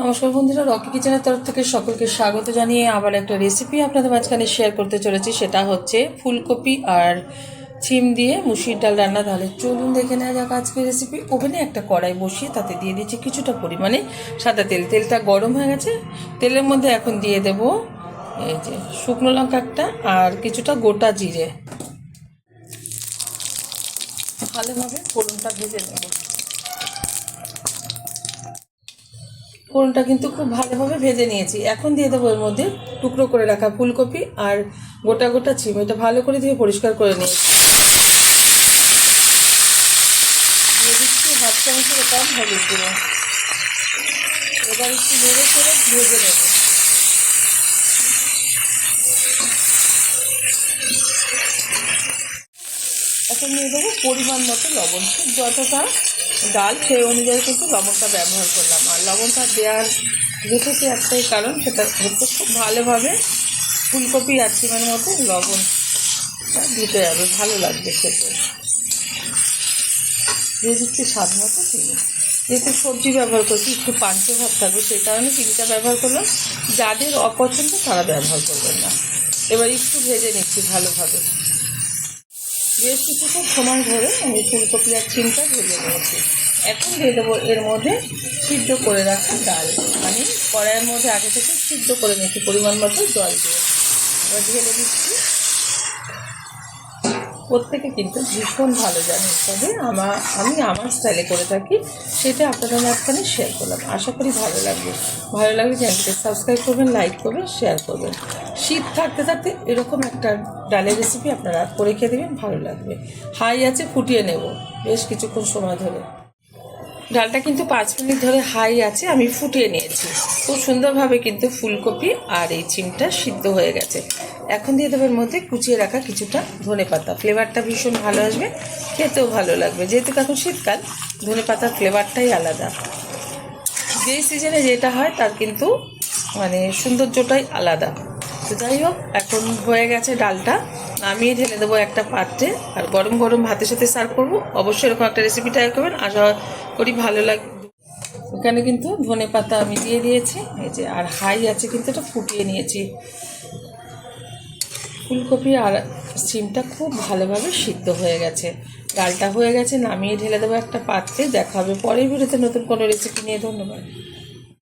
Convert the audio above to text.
নমস্কার বন্ধুরা, রকি কিচেনের তরফ থেকে সকলকে স্বাগত জানিয়ে আবার একটা রেসিপি আপনাদের মাঝখানে শেয়ার করতে চলেছি। সেটা হচ্ছে ফুলকপি আর ছিম দিয়ে মুসুরির ডাল রান্না। তাহলে চলুন দেখে নেওয়া যাক আজকের রেসিপি। ওভেনে একটা কড়াই বসিয়ে তাতে দিয়ে দিচ্ছি কিছুটা পরিমাণে সাদা তেল। তেলটা গরম হয়ে গেছে। তেলের মধ্যে এখন দিয়ে দেব এই যে শুকনো লঙ্কা একটা আর কিছুটা গোটা জিরে। ভালোভাবে ফোড়নটা ভেজে নেব। ফোড়নটা কিন্তু খুব ভালোভাবে ভেজে নিয়েছি। এখন দিয়ে দেবো এর মধ্যে টুকরো করে রাখা ফুলকপি আর গোটা গোটা ছিম। এটা ভালো করে ধুয়ে পরিষ্কার করে নিয়েছি। দিয়ে দিচ্ছি হাফ চামচের কম হলুদ গুঁড়ো। এবার একটু নেড়ে করে ভেজে নেব। এখন নিয়ে দেবো পরিমাণ মতো লবণ। খুব যতটা ডাল সেই অনুযায়ী কিন্তু লবণটা ব্যবহার করলাম। আর লবণটা দেওয়ার রেখেছি একটাই কারণ, সেটা হচ্ছে খুব ভালোভাবে ফুলকপি আর ছিমের মধ্যে লবণটা দিতে যাবে, ভালো লাগবে খেতে। দিয়ে দিচ্ছি স্বাদ মতো চিনি। যেহেতু সবজি ব্যবহার করছি একটু পাঞ্চে ভাব থাকবে, সেই কারণে চিনিটা ব্যবহার করলাম। যাদের অপছন্দ তারা ব্যবহার করবেন না। এবার একটু ভেজে নিচ্ছি ভালোভাবে। বেশ কিছুক্ষণ সময় ধরে আমি ফুলকপি আর ছিমটা ভেজে নিয়েছি। এখন দিয়ে দেবো এর মধ্যে সিদ্ধ করে রাখা ডাল। আমি কড়াইয়ের মধ্যে আগে থেকে সিদ্ধ করে নিচ্ছি পরিমাণ মতো জল দিয়ে। এবার ঢেলে দিচ্ছি। প্রত্যেকে কিন্তু ভীষণ ভালো জানেন, তবে আমি আমার স্টাইলে করে থাকি, সেটা আপনাদের মাঝখানে শেয়ার করলাম। আশা করি ভালো লাগবে। ভালো লাগলে চ্যানেলকে সাবস্ক্রাইব করবেন, লাইক করবেন, শেয়ার করবেন। শীত থাকতে থাকতে এরকম একটা ডালের রেসিপি আপনারা করে খেয়ে দেবেন, ভালো লাগবে। হাই আছে, ফুটিয়ে নেব বেশ কিছুক্ষণ সময় ধরে। ডালটা কিন্তু 5 মিনিট ধরে হাই আছে আমি ফুটিয়ে নিয়েছি। খুব সুন্দরভাবে কিন্তু ফুলকপি আর এই ছিমটা সিদ্ধ হয়ে গেছে। এখন দিয়ে দেবের মধ্যে কুচিয়ে রাখা কিছুটা ধনেপাতা। ফ্লেভারটা ভীষণ ভালো আসবে, খেতেও ভালো লাগবে। যেহেতু এখন শীতকাল, ধনেপাতার ফ্লেভারটাই আলাদা। যেই সিজনে যেটা হয় তার কিন্তু সৌন্দর্যটাই আলাদা। তো যাই হোক, এখন হয়ে গেছে ডালটা। নামিয়ে ঢেলে দেবো একটা পাত্রে। আর গরম গরম ভাতের সাথে সার্ভ করবো। অবশ্যই এরকম একটা রেসিপি ট্রাই করবেন, আশা করি ভালো লাগবে। এখানে কিন্তু ধনেপাতা আমি দিয়ে দিয়েছি এই যে, আর হাই আছে কিন্তু এটা ফুটিয়ে নিয়েছি। ফুলকপি আর সিমটা খুব ভালোভাবে সিদ্ধ হয়ে গেছে। ডালটা হয়ে গেছে, নামিয়ে ঢেলে দেবো একটা পাত্রে। দেখা হবে পরের ভিডিওতে নতুন কোনো রেসিপি নিয়ে। ধন্যবাদ।